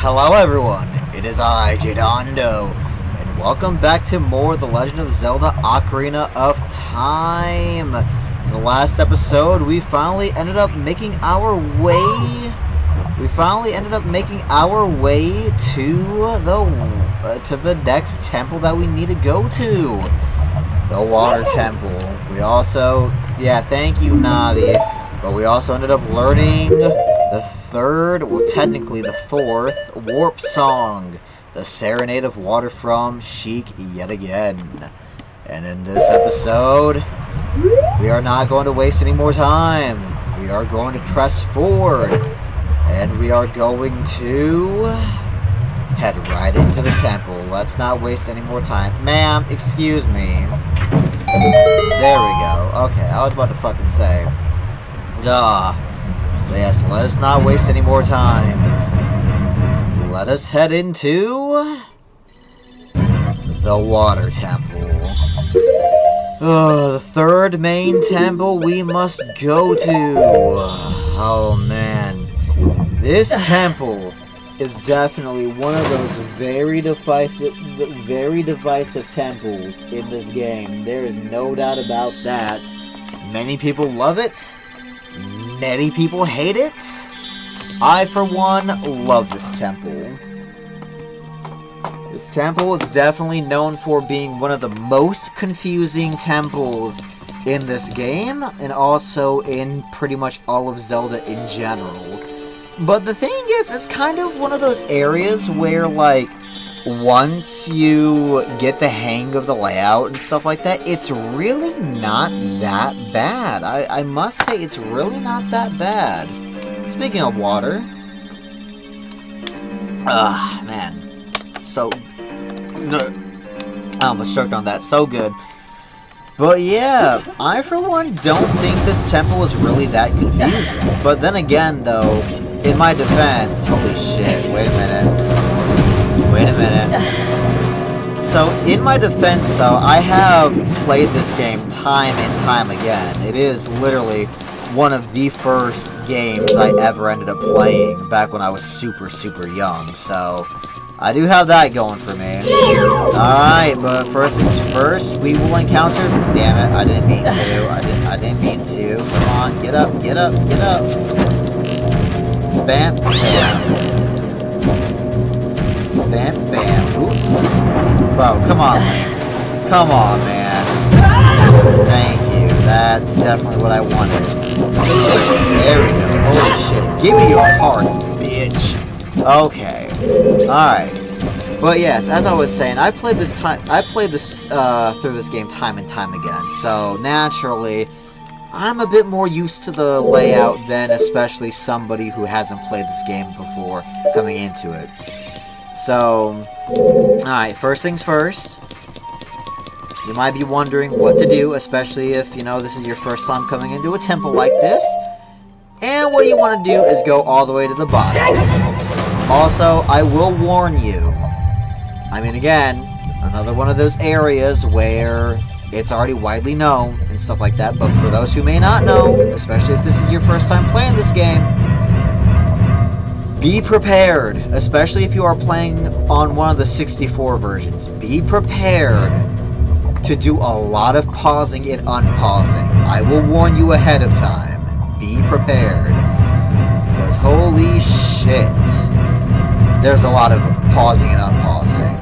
Hello everyone, it is I, Jadondo, and welcome back to more The Legend of Zelda Ocarina of Time. In the last episode, we finally ended up making our way to the next temple that we need to go to. The Water Temple. We also, thank you, Navi, but we also ended up learning the third, well technically the fourth, warp song, the Serenade of Water from Sheik yet again. And in this episode, we are not going to waste any more time. We are going to press forward, and we are going to head right into the temple. Let's not waste any more time. Ma'am, excuse me. There we go. Okay, I was about to fucking say. Duh. But yes, let us not waste any more time. Let us head into the Water Temple. The third main temple we must go to. Oh man. This temple is definitely one of those very divisive temples in this game. There is no doubt about that. Many people love it. Many people hate it. I, for one, love this temple. This temple is definitely known for being one of the most confusing temples in this game, and also in pretty much all of Zelda in general. But the thing is, it's kind of one of those areas where, like, once you get the hang of the layout and stuff like that, it's really not that bad. I must say, it's really not that bad. Speaking of water, man, so, I almost choked on that, so good. But yeah, I for one don't think this temple is really that confusing. But then again, though, in my defense, holy shit, wait a minute. So, in my defense, though, I have played this game time and time again. It is literally one of the first games I ever ended up playing back when I was super, super young. So, I do have that going for me. Alright, but first things first, we will encounter... Damn it, I didn't mean to. I didn't mean to. Come on, get up. Bam, bam. Bam, bam. Oof. Bro, come on, Link. Come on, man. Thank you. That's definitely what I wanted. There we go. Holy shit. Give me your hearts, bitch. Okay. Alright. But yes, as I was saying, I played this through this game time and time again. So naturally, I'm a bit more used to the layout than especially somebody who hasn't played this game before coming into it. So, alright, first things first. You might be wondering what to do, especially if, you know, this is your first time coming into a temple like this. And what you want to do is go all the way to the bottom. Also, I will warn you. I mean, again, another one of those areas where it's already widely known and stuff like that, but for those who may not know, especially if this is your first time playing this game, be prepared, especially if you are playing on one of the 64 versions. Be prepared to do a lot of pausing and unpausing. I will warn you ahead of time. Be prepared. Because holy shit, there's a lot of pausing and unpausing.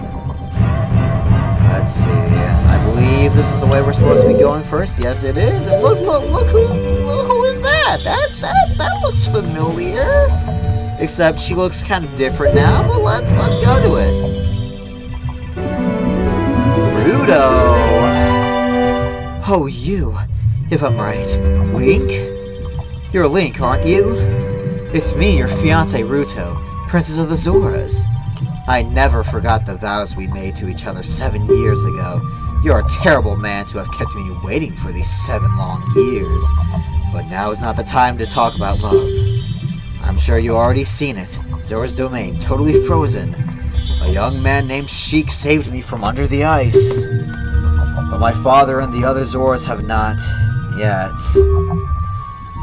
Let's see. I believe this is the way we're supposed to be going first. Yes, it is. And look, who is that? That looks familiar. Except she looks kind of different now, but let's go to it. Ruto! Oh, you, if I'm right. Link? You're Link, aren't you? It's me, your fiancé Ruto, Princess of the Zoras. I never forgot the vows we made to each other 7 years ago. You're a terrible man to have kept me waiting for these 7 long years. But now is not the time to talk about love. I'm sure you already seen it. Zora's domain, totally frozen. A young man named Sheik saved me from under the ice. But my father and the other Zoras have not yet.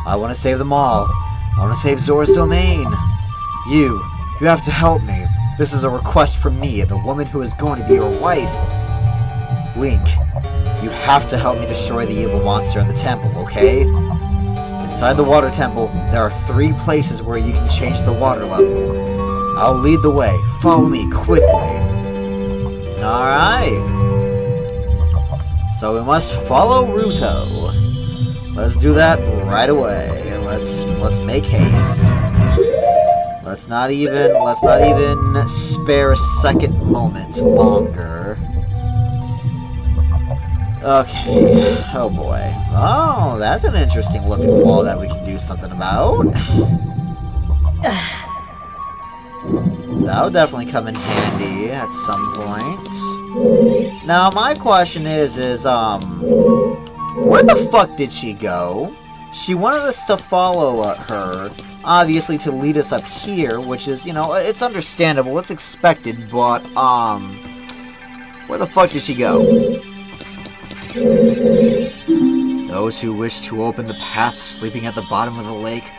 I want to save them all. I want to save Zora's domain. You have to help me. This is a request from me, the woman who is going to be your wife. Link, you have to help me destroy the evil monster in the temple, okay? Inside the water temple, there are 3 places where you can change the water level. I'll lead the way. Follow me quickly. Alright. So we must follow Ruto. Let's do that right away. Let's make haste. Let's not even spare a second moment longer. Okay. Oh boy. Oh, that's an interesting looking wall that we can do something about. That'll definitely come in handy at some point. Now, my question is, where the fuck did she go? She wanted us to follow her, obviously to lead us up here, which is, you know, it's understandable, it's expected, but, where the fuck did she go? Those who wish to open the path sleeping at the bottom of the lake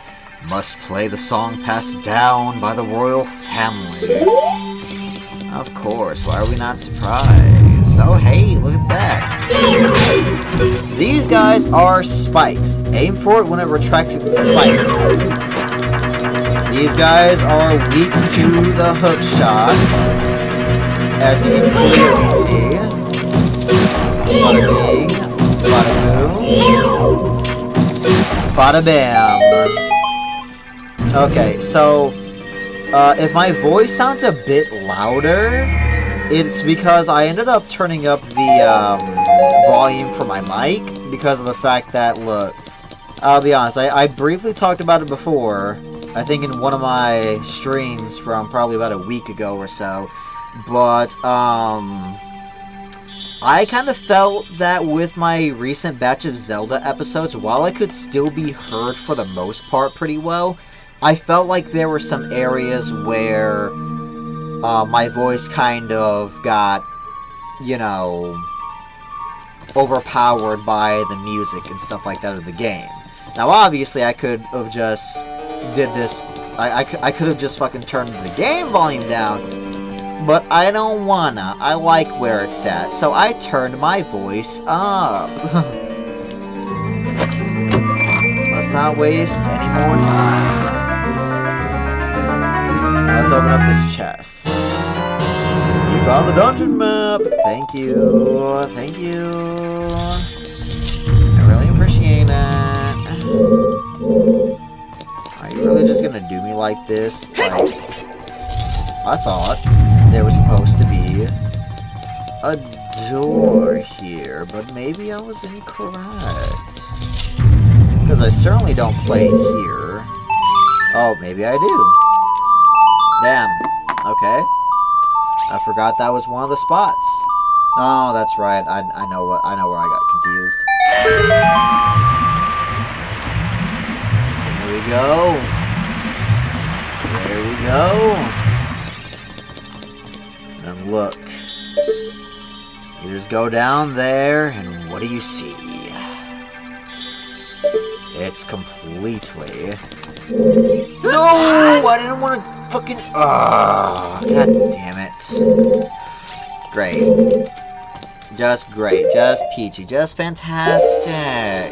must play the song passed down by the royal family. Of course, why are we not surprised? Oh, hey, look at that. These guys are spikes. Aim for it when it retracts its spikes. These guys are weak to the hook shot, as you can clearly see. Bada bing, bada boom, bada bam. Okay, so if my voice sounds a bit louder, it's because I ended up turning up the volume for my mic because of the fact that, look, I'll be honest, I briefly talked about it before, I think in one of my streams from probably about a week ago or so, but I kind of felt that with my recent batch of Zelda episodes, while I could still be heard for the most part pretty well, I felt like there were some areas where my voice kind of got, you know, overpowered by the music and stuff like that of the game. Now, obviously, I could have just did this. I could have just fucking turned the game volume down, but I don't wanna. I like where it's at, so I turned my voice up. Let's not waste any more time. Let's open up this chest. You found the dungeon map! Thank you. Thank you. I really appreciate it. Are you really just gonna do me like this? Like, I thought there was supposed to be a door here, but maybe I was incorrect. Because I certainly don't play here. Oh, maybe I do. Damn. Okay. I forgot that was one of the spots. Oh, that's right. I know where I got confused. There we go. There we go. And look. You just go down there, and what do you see? It's completely... No! I didn't want to fucking... Oh, god damn it. Great. Just great. Just peachy. Just fantastic.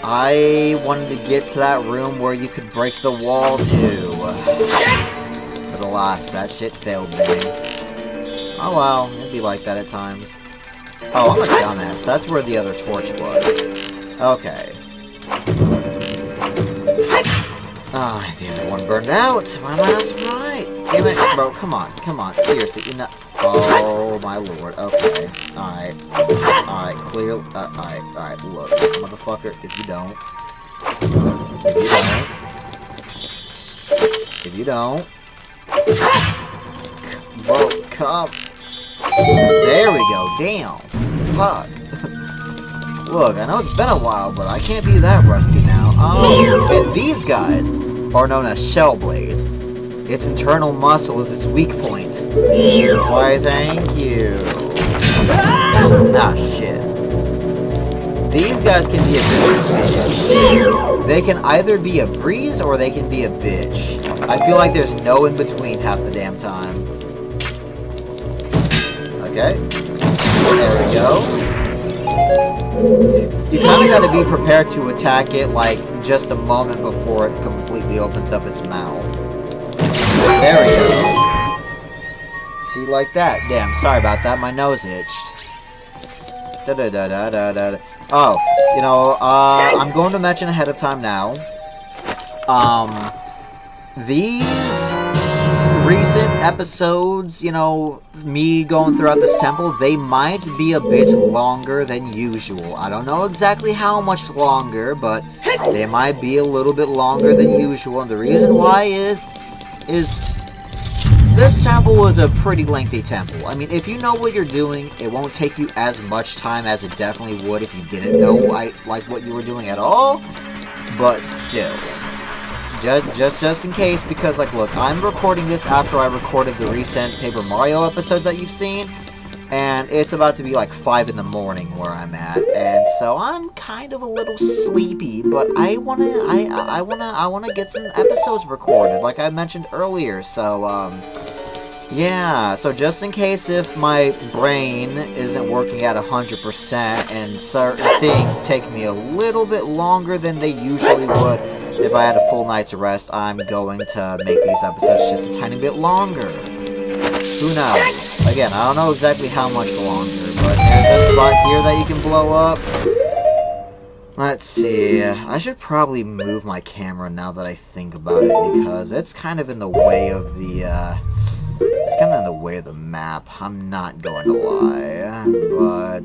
I wanted to get to that room where you could break the wall to. But alas, that shit failed me. Oh well, it'd be like that at times. Oh, I'm a dumbass. That's where the other torch was. Okay. Ah, the other one burned out. Why am I not surprised? Damn it, bro. Come on. Come on. Seriously, you know. Oh, my lord. Okay. Alright. Alright, clear. Alright. Look, motherfucker, if you don't. If you don't. Bro, come. There we go. Damn. Fuck. Look, I know it's been a while, but I can't be that rusty now. Oh, and these guys are known as shell blades. Its internal muscle is its weak point. Why, thank you. Ah, shit. These guys can be a bit of a bitch. They can either be a breeze or they can be a bitch. I feel like there's no in between half the damn time. Okay. There we go. You kind of got to be prepared to attack it like just a moment before it completely opens up its mouth. There we go. See, like that. Damn, sorry about that. My nose itched. Oh, you know, I'm going to mention ahead of time now. These recent episodes, you know, me going throughout this temple, they might be a bit longer than usual. I don't know exactly how much longer, but they might be a little bit longer than usual. And the reason why is this temple was a pretty lengthy temple. I mean, if you know what you're doing, it won't take you as much time as it definitely would if you didn't know like what you were doing at all. But still, just in case, because like, look, I'm recording this after I recorded the recent Paper Mario episodes that you've seen, and it's about to be like 5 in the morning where I'm at, and so I'm kind of a little sleepy, but I wanna get some episodes recorded, like I mentioned earlier. So yeah, so just in case if my brain isn't working at 100% and certain things take me a little bit longer than they usually would if I had a full night's rest, I'm going to make these episodes just a tiny bit longer. Who knows? Again, I don't know exactly how much longer, but there's a spot here that you can blow up. Let's see. I should probably move my camera now that I think about it, because it's kind of in the way of the, it's kind of in the way of the map. I'm not going to lie, but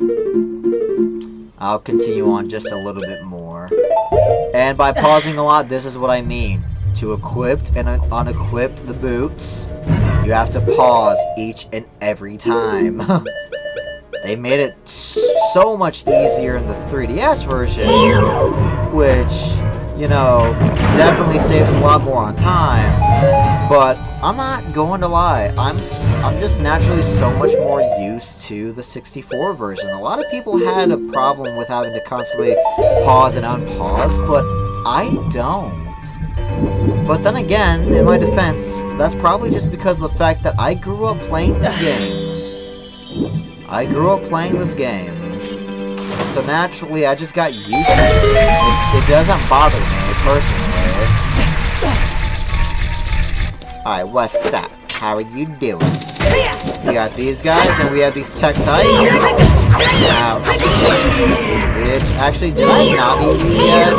I'll continue on just a little bit more. And by pausing a lot, this is what I mean. To equip and unequip the boots, you have to pause each and every time. They made it so much easier in the 3DS version, which, you know, definitely saves a lot more on time. But I'm not going to lie, I'm just naturally so much more used to the 64 version. A lot of people had a problem with having to constantly pause and unpause, but I don't. But then again, in my defense, that's probably just because of the fact that I grew up playing this game. So naturally, I just got used to it. It doesn't bother me, personally. Alright, what's up? How are you doing? We got these guys, and we have these Tektites. Ouch. Bitch. Actually, did I not beat you yet?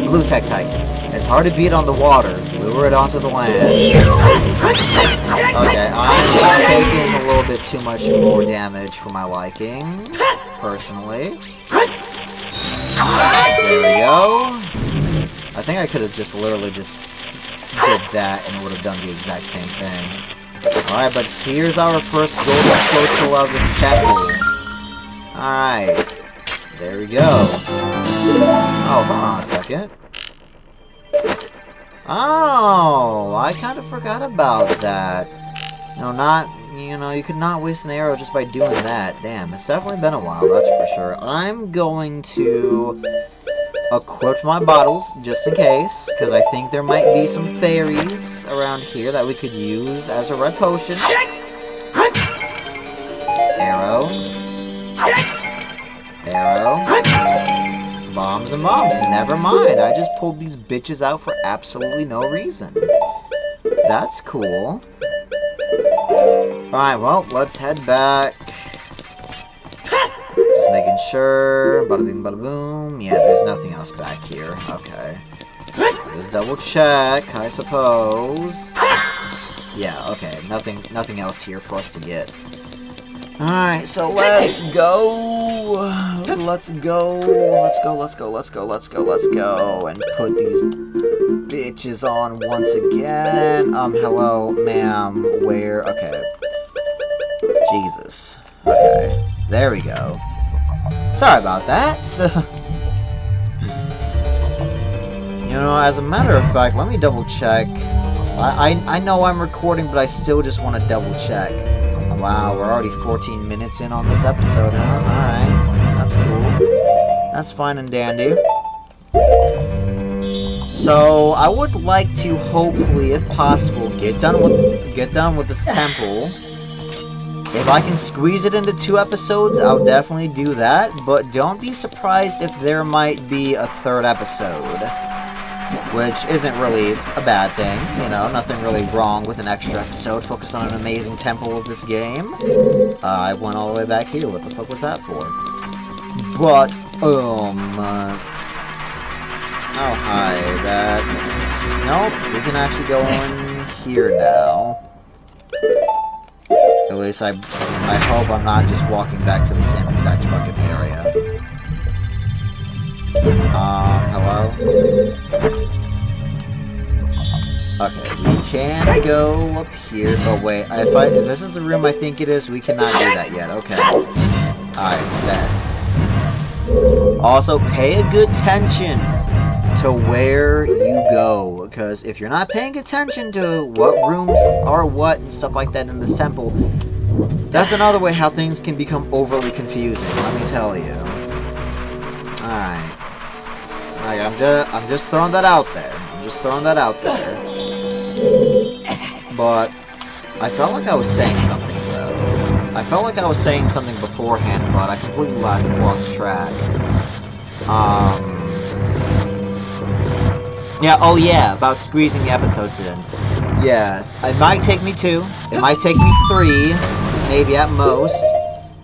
Blue Tektite. It's hard to beat on the water. Lure it onto the land. Okay, I'm taking a little bit too much more damage for my liking, personally. There we go. I think I could have just literally just did that and it would have done the exact same thing. Alright, but here's our first golden social of this temple. Alright. There we go. Oh, hold on a second. Oh, I kind of forgot about that. You could not waste an arrow just by doing that. Damn, it's definitely been a while, that's for sure. I'm going to equip my bottles, just in case, because I think there might be some fairies around here that we could use as a red potion. Arrow. Arrow. Bombs and bombs. Never mind. I just pulled these bitches out for absolutely no reason. That's cool. Alright, well, let's head back. Just making sure. Bada bing, bada boom. Yeah, there's nothing else back here. Okay. Just double check, I suppose. Yeah, okay. Nothing else here for us to get. Alright, so let's go. Let's go and put these bitches on once again. Hello, ma'am, where? Okay. Jesus. Okay, there we go. Sorry about that. You know, as a matter of fact, let me double check. I know I'm recording, but I still just want to double check. Wow, we're already 14 minutes in on this episode, huh? Alright, that's cool. That's fine and dandy. So I would like to hopefully, if possible, get done with this temple. If I can squeeze it into 2 episodes, I'll definitely do that. But don't be surprised if there might be a 3rd episode, which isn't really a bad thing. You know, nothing really wrong with an extra episode focused on an amazing temple of this game. I went all the way back here. What the fuck was that for? But oh, hi, that's... Nope, we can actually go in here now. At least I hope I'm not just walking back to the same exact fucking area. Hello? Okay, we can go up here. Oh, wait, if this is the room I think it is, we cannot do that yet. Okay. Alright, then. Also, pay a good attention to where you go, because if you're not paying attention to what rooms are what and stuff like that in this temple, that's another way how things can become overly confusing, let me tell you. Alright. I'm just throwing that out there. But I felt like I was saying something, though. I felt like I was saying something beforehand, but I completely lost track. Yeah, oh yeah, about squeezing the episodes in. Yeah, it might take me 2, it might take me 3, maybe at most.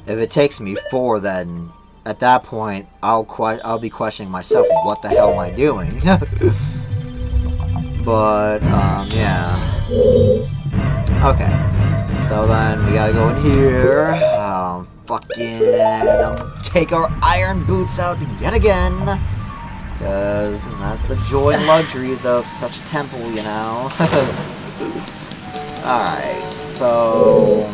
If it takes me 4, then at that point, I'll be questioning myself, what the hell am I doing? But, yeah. Okay, so then we gotta go in here, take our iron boots out yet again. Because that's the joy and luxuries of such a temple, you know. Alright, so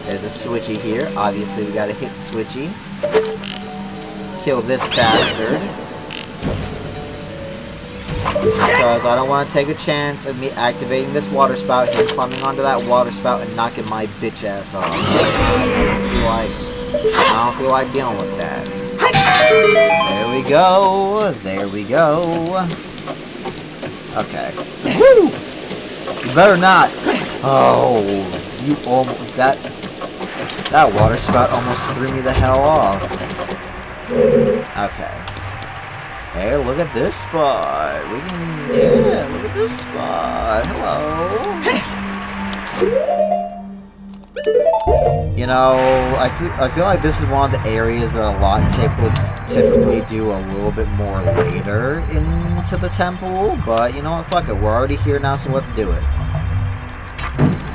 there's a switchy here. Obviously, we gotta hit switchy. Kill this bastard. Because I don't want to take a chance of me activating this water spout, him climbing onto that water spout, and knocking my bitch ass off. I don't feel like dealing with that. There we go. There we go. Okay. Woo! You better not. Oh, you almost that water spout almost threw me the hell off. Okay. Hey, look at this spot. Yeah, look at this spot. Hello. You know, I feel like this is one of the areas that a lot typically do a little bit more later into the temple, but you know what, fuck it, we're already here now, so let's do it.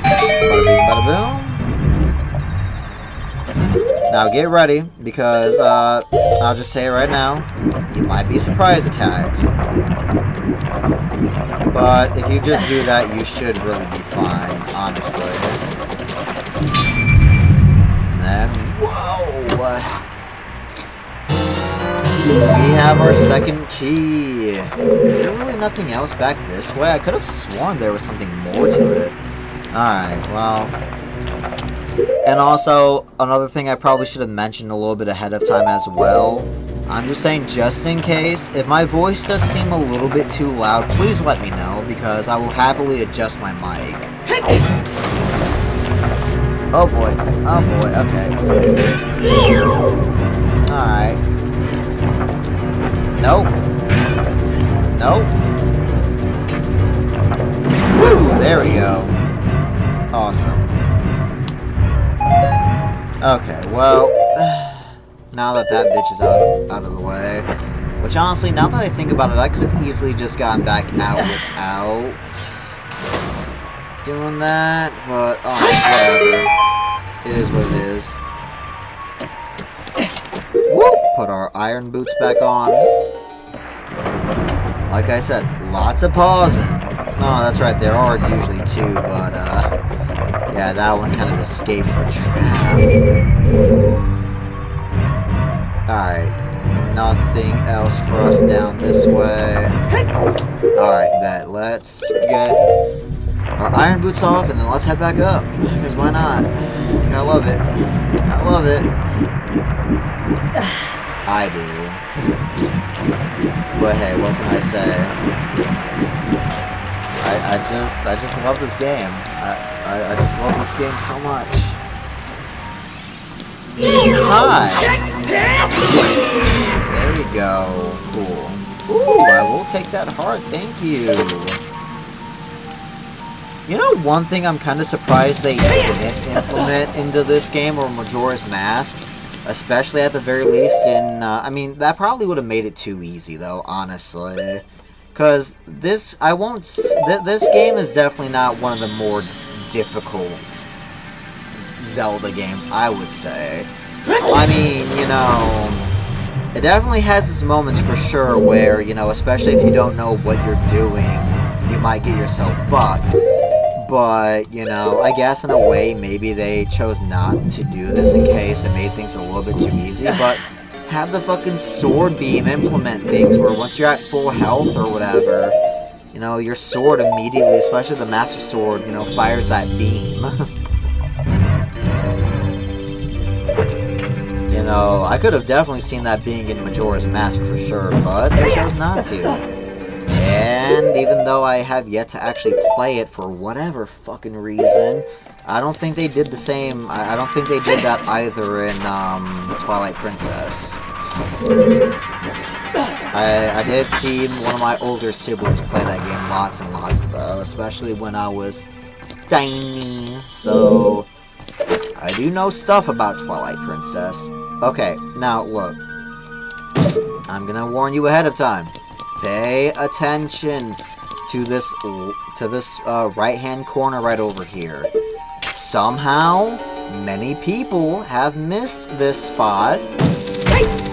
Bada bing, bada boom. Now get ready, because, I'll just say it right now, you might be surprise attacked. But if you just do that, you should really be fine, honestly. Whoa! We have our second key. Is there really nothing else back this way? I could have sworn there was something more to it. Alright, well. And also, another thing I probably should have mentioned a little bit ahead of time as well. I'm just saying, just in case, if my voice does seem a little bit too loud, please let me know, because I will happily adjust my mic. Oh boy, okay. Alright. Nope. Nope. Woo, there we go. Awesome. Okay, well, now that bitch is out of the way, which honestly, now that I think about it, I could have easily just gotten back out without doing that, but, oh, whatever. It is what it is. Woo! Put our iron boots back on. Like I said, lots of pausing. Oh, that's right, there are usually 2, but, yeah, that one kind of escaped the trap. Alright, nothing else for us down this way. Alright, bet. Let's get our iron boots off, and then let's head back up. Because why not? I love it. I love it. I do. But hey, what can I say? I just love this game. I just love this game so much. Hi! There we go. Cool. Ooh, I will take that heart, thank you. You know, one thing I'm kind of surprised they didn't implement into this game, or Majora's Mask, especially at the very least in, I mean, that probably would have made it too easy, though, honestly. Because this game is definitely not one of the more difficult Zelda games, I would say. I mean, you know, it definitely has its moments for sure where, you know, especially if you don't know what you're doing, you might get yourself fucked. But, you know, I guess in a way, maybe they chose not to do this in case it made things a little bit too easy, but have the fucking sword beam implement things where once you're at full health or whatever, you know, your sword immediately, especially the Master Sword, you know, fires that beam. You know, I could have definitely seen that being in Majora's Mask for sure, but they chose not to. And even though I have yet to actually play it for whatever fucking reason, I don't think they did the same. I don't think they did that either in Twilight Princess. I did see one of my older siblings play that game lots and lots though, especially when I was tiny. So I do know stuff about Twilight Princess. Okay, now look. I'm gonna warn you ahead of time. Pay attention to this right-hand corner right over here. Somehow, many people have missed this spot.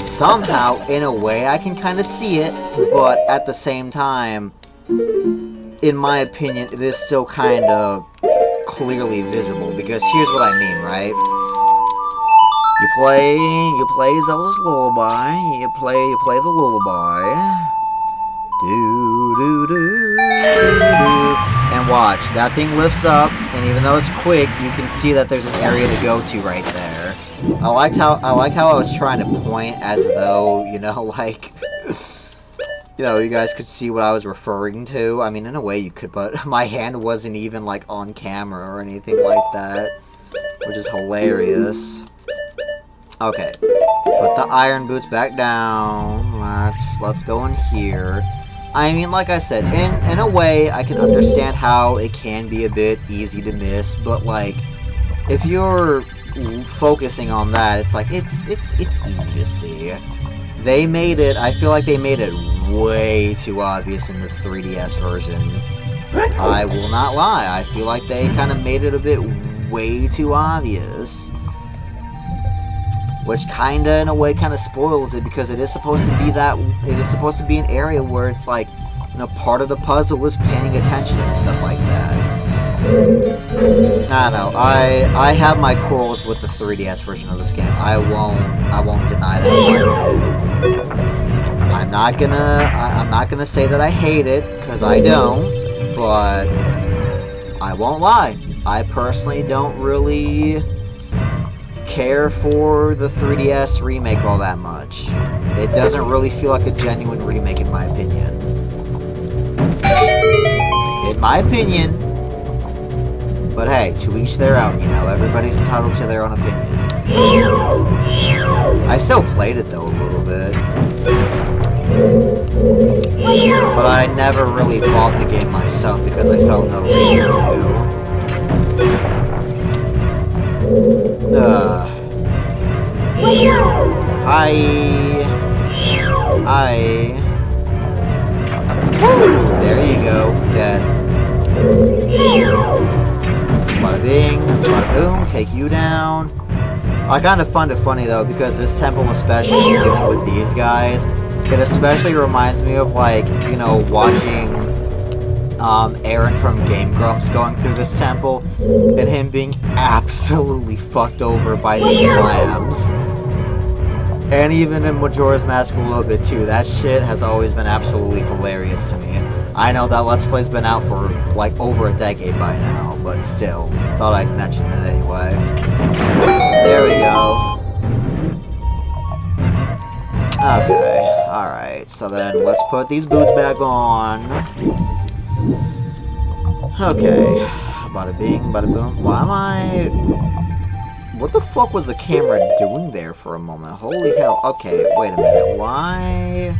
Somehow, in a way, I can kind of see it, but at the same time, in my opinion, it is still kind of clearly visible, because here's what I mean, right? You play Zelda's lullaby, you play the lullaby. And watch, that thing lifts up, and even though it's quick, you can see that there's an area to go to right there. I like how I was trying to point as though, you know, like, you know, you guys could see what I was referring to. I mean, in a way you could, but my hand wasn't even, like, on camera or anything like that, which is hilarious. Okay, put the iron boots back down. Let's go in here. I mean, like I said, in a way, I can understand how it can be a bit easy to miss, but like, if you're focusing on that, it's like it's easy to see. They made it. I feel like they made it way too obvious in the 3DS version. I will not lie. I feel like they kind of made it a bit way too obvious. Which kinda, in a way, kinda spoils it, because it is supposed to be an area where it's like, you know, part of the puzzle is paying attention and stuff like that. I don't know, I have my quarrels with the 3DS version of this game. I won't deny that one bit. I'm not gonna say that I hate it, because I don't, but I won't lie. I personally don't really care for the 3DS remake all that much. It doesn't really feel like a genuine remake in my opinion. In my opinion. But hey, to each their own, you know, everybody's entitled to their own opinion. I still played it though a little bit. But I never really bought the game myself because I felt no reason to. There you go, dead. Bada bing, bada boom, take you down. I kind of find it funny though, because this temple, especially dealing with these guys, it especially reminds me of, like, you know, watching Aaron from Game Grumps going through this temple, and him being absolutely fucked over by these clams. And even in Majora's Mask a little bit too. That shit has always been absolutely hilarious to me. I know that Let's Play's been out for, like, over a decade by now, but still, thought I'd mention it anyway. There we go. Okay, alright. So then let's put these boots back on. Okay. Bada bing, bada boom. Why am I... What the fuck was the camera doing there for a moment? Holy hell. Okay, wait a minute. Why...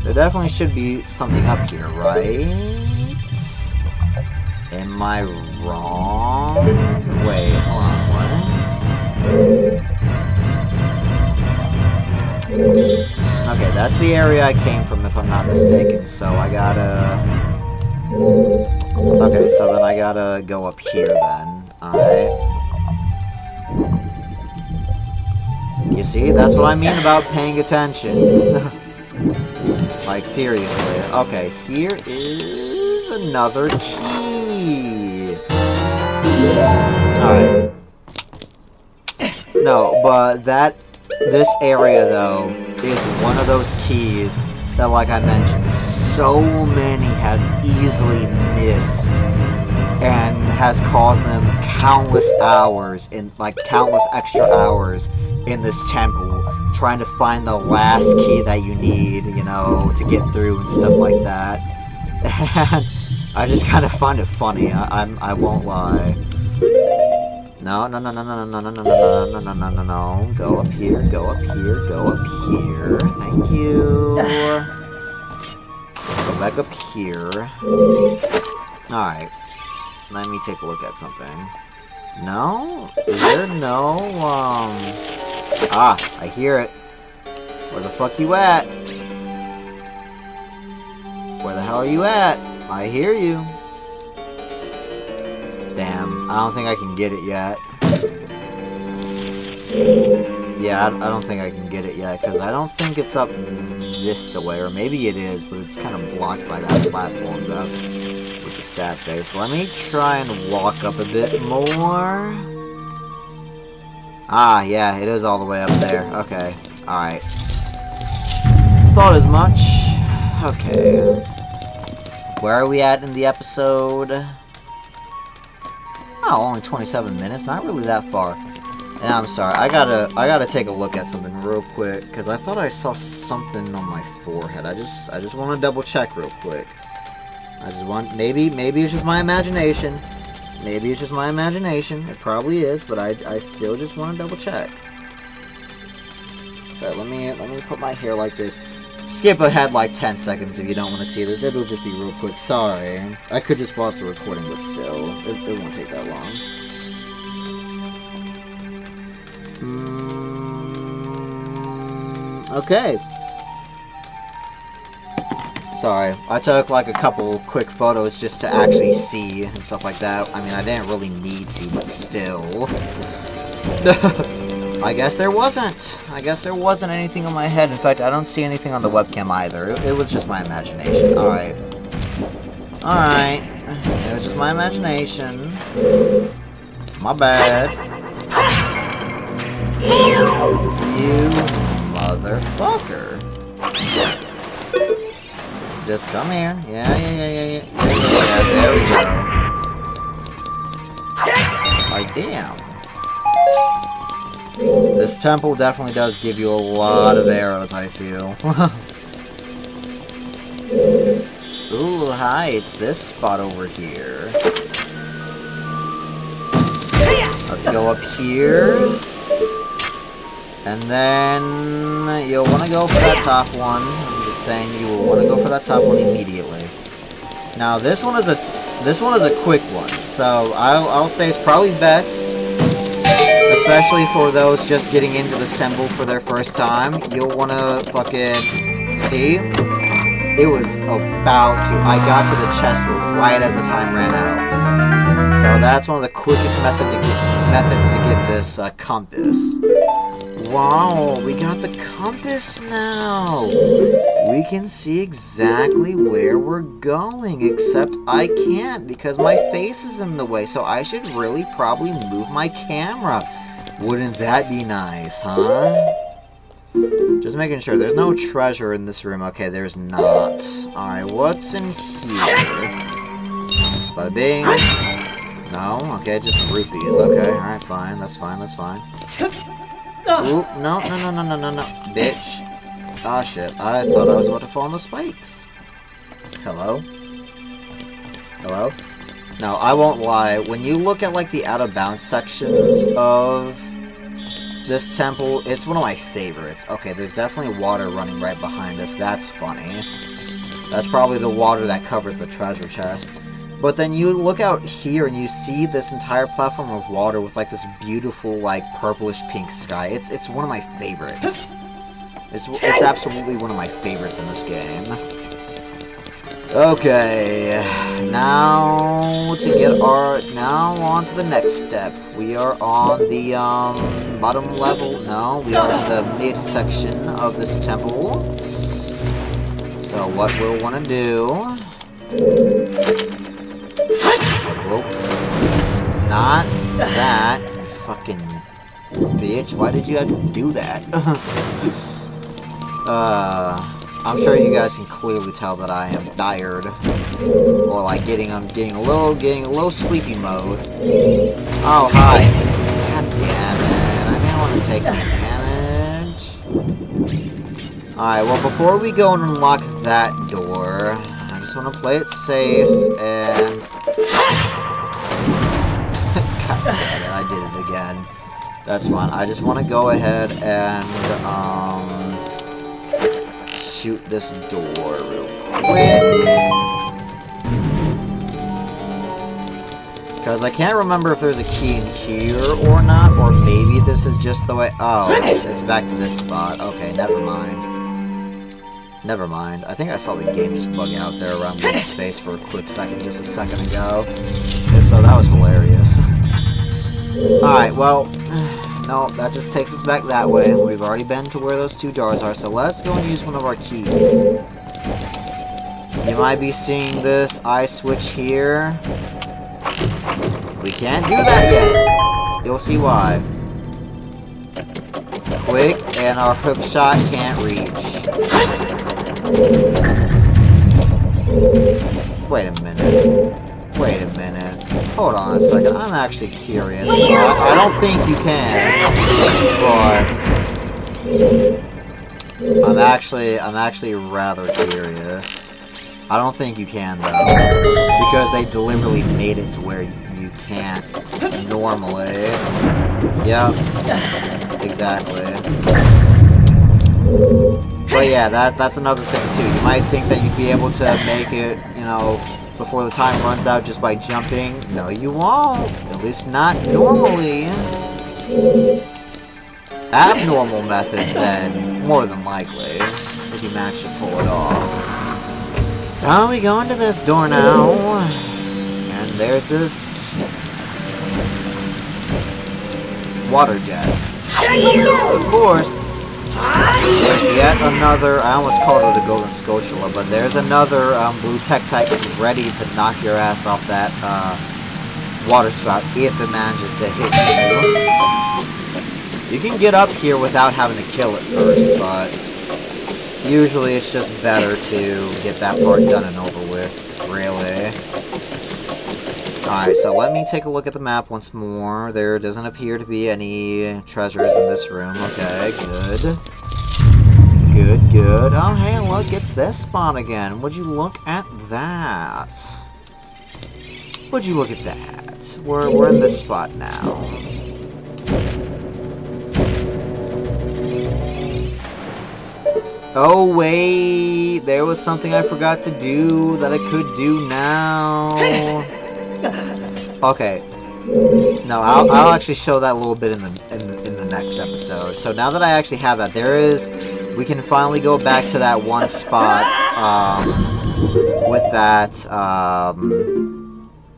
There definitely should be something up here, right? Am I wrong? Wait, hold on, what? Okay, that's the area I came from, if I'm not mistaken, so I gotta... Okay, so then I gotta go up here, then. Alright. You see, that's what I mean about paying attention. Like, seriously. Okay, here is another key. Alright. No, but this area, though, is one of those keys that, like I mentioned, so many have easily missed and has caused them countless hours, countless extra hours in this temple, trying to find the last key that you need, you know, to get through and stuff like that. And I just kind of find it funny. I won't lie. No. Go up here, go up here, go up here. Thank you. Let's go back up here. Alright. Let me take a look at something. No? Is there no, Ah, I hear it. Where the fuck you at? Where the hell are you at? I hear you. Damn, I don't think I can get it yet. Yeah, I don't think I can get it yet, because I don't think it's up this way, or maybe it is, but it's kind of blocked by that platform, though, which is sad face. Let me try and walk up a bit more. Ah, yeah, it is all the way up there. Okay, alright. Thought as much. Okay. Where are we at in the episode? Oh, only 27 minutes. Not really that far. And I'm sorry. I gotta take a look at something real quick, because I thought I saw something on my forehead. I just want to double check real quick. I just want maybe it's just my imagination. Maybe it's just my imagination. It probably is, but I still just want to double check. So let me put my hair like this. Skip ahead like 10 seconds if you don't want to see this. It'll just be real quick. Sorry. I could just pause the recording, but still. It won't take that long. Okay. Sorry. I took like a couple quick photos just to actually see and stuff like that. I mean, I didn't really need to, but still. I guess there wasn't. I guess there wasn't anything on my head. In fact, I don't see anything on the webcam either. It was just my imagination. Alright. Alright. It was just my imagination. My bad. You motherfucker. Just come here. Yeah, there we go. Like, damn. This temple definitely does give you a lot of arrows, I feel. Ooh, hi, it's this spot over here. Let's go up here. And then you'll want to go for that top one. I'm just saying you will want to go for that top one immediately. Now this one is a quick one, so I'll say it's probably best. Especially for those just getting into this temple for their first time. You'll want to fucking... See? It was about to. I got to the chest right as the time ran out. So that's one of the quickest methods to get this compass. Wow, we got the compass now. We can see exactly where we're going, except I can't because my face is in the way, so I should really probably move my camera. Wouldn't that be nice, huh? Just making sure. There's no treasure in this room. Okay, there's not. Alright, what's in here? Bada bing. No? Okay, just rupees. Okay, alright, fine. That's fine, that's fine. Ooh, no. Bitch. Ah, shit. I thought I was about to fall on the spikes. Hello? Hello? No, I won't lie. When you look at, like, the out-of-bounds sections of this temple, it's one of my favorites. Okay, there's definitely water running right behind us. That's funny. That's probably the water that covers the treasure chest. But then you look out here and you see this entire platform of water with, like, this beautiful, like, purplish-pink sky. It's one of my favorites. It's absolutely one of my favorites in this game. Okay, now to get now on to the next step. We are on the bottom level. No, we are in the mid section of this temple. So what we'll want to do? Whoa. Not that, you fucking bitch. Why did you have to do that? I'm sure you guys can clearly tell that I am tired, or like I'm getting a little sleepy mode. Oh hi! God damn it! I didn't want to take any damage. All right. Well, before we go and unlock that door, I just want to play it safe and. God damn it! I did it again. That's fine. I just want to go ahead and shoot this door real quick. Because I can't remember if there's a key in here or not, or maybe this is just the way... Oh, it's back to this spot. Okay, never mind. Never mind. I think I saw the game just bug out there around mid space for a quick second, just a second ago. If so, that was hilarious. Alright, well... No, that just takes us back that way. We've already been to where those two doors are, so let's go and use one of our keys. You might be seeing this eye switch here. We can't do that yet. You'll see why. Quick, and our hook shot can't reach. Wait a minute. Wait a minute. Hold on a second. I'm actually curious. I don't think you can, but I'm actually rather curious. I don't think you can though, because they deliberately made it to where you can't normally. Yep. Exactly. But yeah, that's another thing too. You might think that you'd be able to make it, you know, before the time runs out just by jumping. No, you won't. At least not normally. Abnormal methods, then, more than likely, if you manage to pull it off. So we go into this door now, and there's this water jet. Of course, there's yet another, I almost called it a golden scotula, but there's another blue Tektite ready to knock your ass off that water spout if it manages to hit you. You can get up here without having to kill it first, but usually it's just better to get that part done and over with, really. Alright, so let me take a look at the map once more. There doesn't appear to be any treasures in this room. Okay, good. Good, good. Oh, hey, look, it's this spot again. Would you look at that? Would you look at that? We're in this spot now. Oh, wait. There was something I forgot to do that I could do now. Okay. No, I'll actually show that a little bit in the next episode. So now that I actually have that, we can finally go back to that one spot with that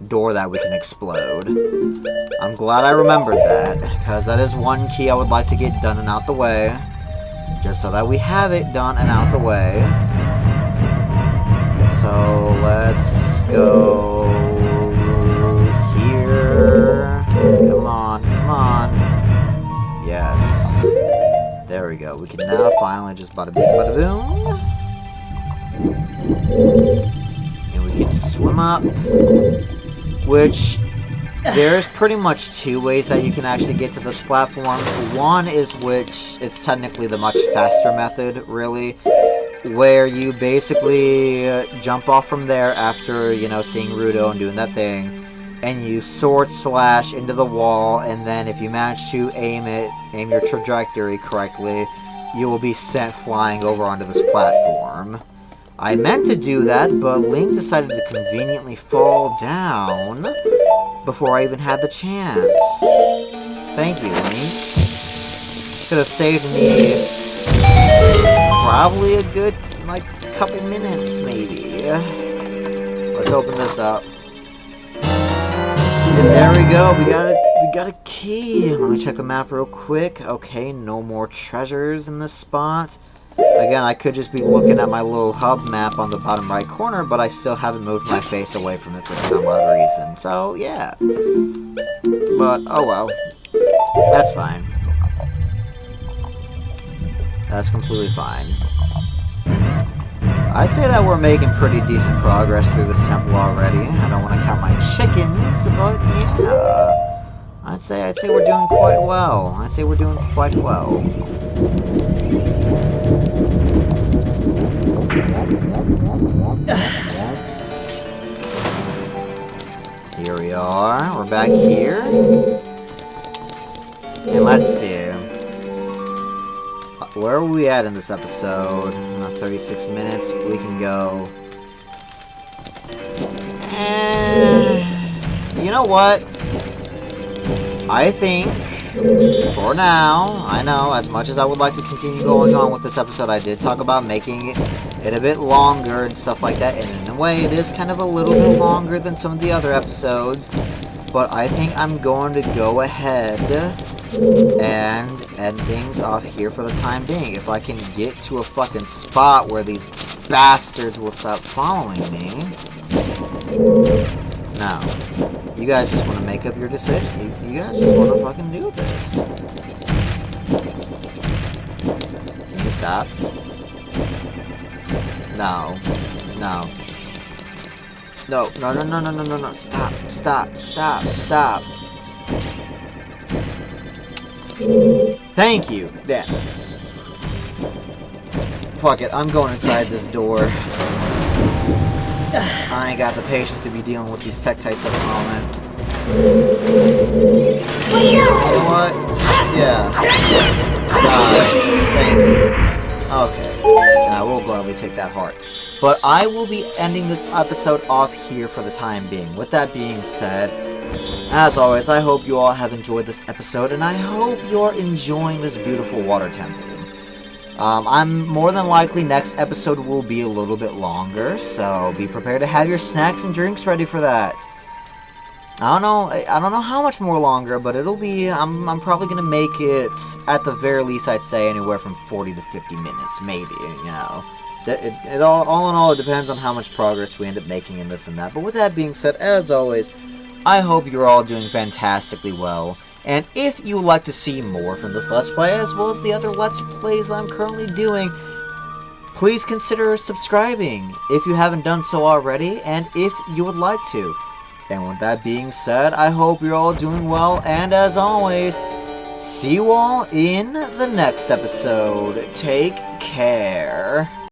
door that we can explode. I'm glad I remembered that, because that is one key I would like to get done and out the way, just so that we have it done and out the way. So let's go here. Come on, come on. Yes. There we go. We can now finally just bada bing, bada boom. And we can swim up. Which, there's pretty much two ways that you can actually get to this platform. One is which it's technically the much faster method, really, where you basically jump off from there after, you know, seeing Rudo and doing that thing, and you sword slash into the wall, and then if you manage to aim your trajectory correctly, you will be sent flying over onto this platform. I meant to do that, but Link decided to conveniently fall down before I even had the chance. Thank you, Link. Could have saved me probably a good, like, couple minutes, maybe. Let's open this up. And there we go, we got a key. Let me check the map real quick. Okay, no more treasures in this spot. Again, I could just be looking at my little hub map on the bottom right corner, but I still haven't moved my face away from it for some odd reason. So, yeah. But, oh well. That's fine. That's completely fine. I'd say that we're making pretty decent progress through this temple already. I don't want to count my chickens, but yeah. I'd say we're doing quite well. I'd say we're doing quite well. Here we are. We're back here. And let's see. Where are we at in this episode? 36 minutes. We can go. You know what? I think, for now, I know, as much as I would like to continue going on with this episode, I did talk about making it a bit longer and stuff like that, and in a way, it is kind of a little bit longer than some of the other episodes, but I think I'm going to go ahead and end things off here for the time being. If I can get to a fucking spot where these bastards will stop following me. No. You guys just want to make up your decision. You guys just want to fucking do this. Can you stop? No. No. No. No, no, no, no, no, no, no. Stop. Stop. Stop. Stop. Thank you. Yeah. Fuck it. I'm going inside this door. I ain't got the patience to be dealing with these Tektites at the moment. You know what? Yeah. Thank you. Okay. And I will gladly take that heart. But I will be ending this episode off here for the time being. With that being said, as always, I hope you all have enjoyed this episode, and I hope you're enjoying this beautiful water temple. I'm more than likely next episode will be a little bit longer, so be prepared to have your snacks and drinks ready for that. I don't know how much more longer, but it'll be, I'm probably gonna make it, at the very least, I'd say anywhere from 40 to 50 minutes, maybe, you know. All in all, it depends on how much progress we end up making in this and that. But with that being said, as always, I hope you're all doing fantastically well. And if you would like to see more from this Let's Play, as well as the other Let's Plays that I'm currently doing, please consider subscribing if you haven't done so already, and if you would like to. And with that being said, I hope you're all doing well, and as always, see you all in the next episode. Take care.